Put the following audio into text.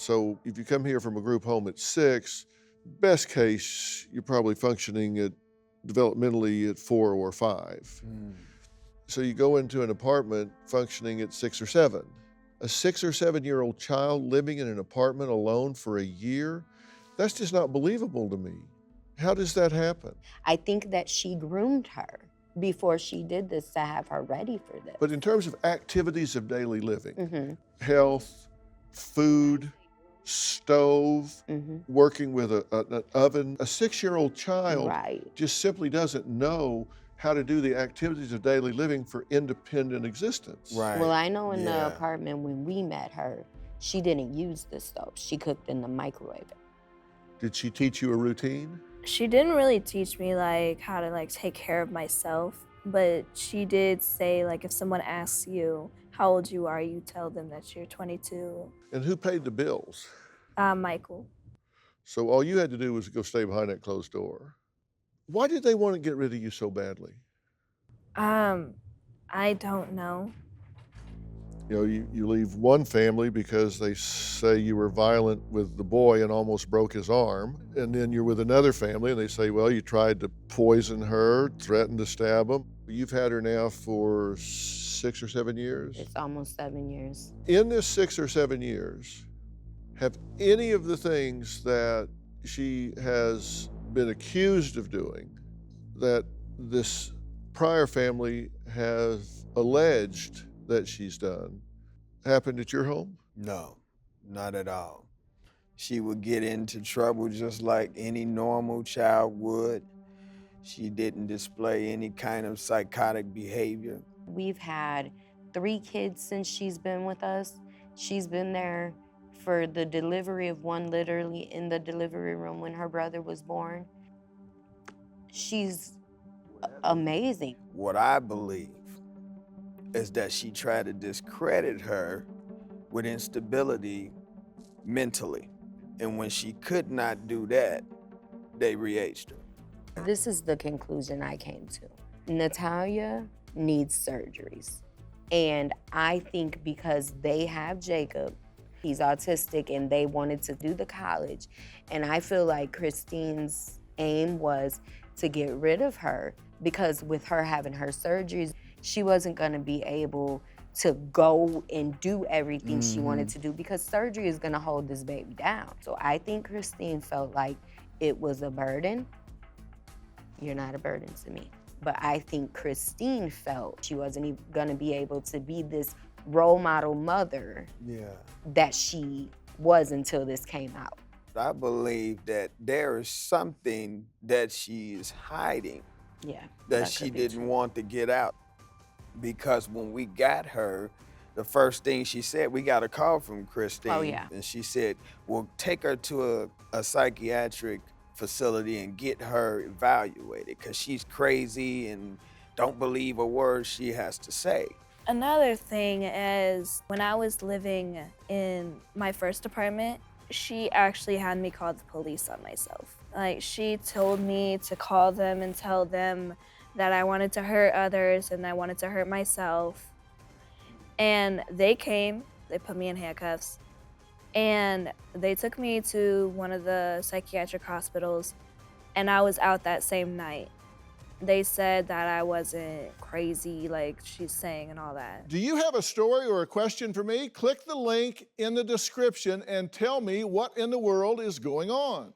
So if you come here from a group home at 6, best case, you're probably functioning at developmentally at 4 or 5. So you go into an apartment functioning at 6 or 7. A 6 or 7-year-old child living in an apartment alone for a year, that's just not believable to me. How does that happen? I think that she groomed her before she did this to have her ready for this. But in terms of activities of daily living, health, food, stove, working with an oven, a 6-year-old child just simply doesn't know how to do the activities of daily living for independent existence. Well, I know in the apartment when we met her, she didn't use the stove. She cooked in the microwave. Did she teach you a routine? She didn't really teach me like how to like take care of myself, but she did say like if someone asks you how old you are, you tell them that you're 22. And who paid the bills? Michael. So all you had to do was go stay behind that closed door. Why did they want to get rid of you so badly? I don't know. You know, you leave one family because they say you were violent with the boy and almost broke his arm. And then you're with another family and they say, well, you tried to poison her, threatened to stab him. You've had her now for 6 or 7 years? It's almost 7 years. In this 6 or 7 years, have any of the things that she has been accused of doing that this prior family has alleged that she's done happened at your home? No, not at all. She would get into trouble just like any normal child would. She didn't display any kind of psychotic behavior. We've had 3 kids since she's been with us. She's been there for the delivery of one literally in the delivery room when her brother was born. She's amazing. What I believe is that she tried to discredit her with instability mentally. And when she could not do that, they re-aged her. This is the conclusion I came to. Natalia needs surgeries. And I think because they have Jacob, he's autistic, and they wanted to do the college. And I feel like Christine's aim was to get rid of her because with her having her surgeries, she wasn't gonna be able to go and do everything she wanted to do because surgery is gonna hold this baby down. So I think Christine felt like it was a burden. You're not a burden to me. But I think Christine felt she wasn't even gonna be able to be this role model mother that she was until this came out. I believe that there is something that she is hiding that she didn't want to get out. Because when we got her, the first thing she said, we got a call from Christine. And she said, well, take her to a psychiatric facility and get her evaluated because she's crazy and don't believe a word she has to say. Another thing is when I was living in my first apartment, she actually had me call the police on myself. Like she told me to call them and tell them that I wanted to hurt others and I wanted to hurt myself. And they came, they put me in handcuffs, and they took me to one of the psychiatric hospitals, and I was out that same night. They said that I wasn't crazy like she's saying and all that. Do you have a story or a question for me? Click the link in the description and tell me what in the world is going on.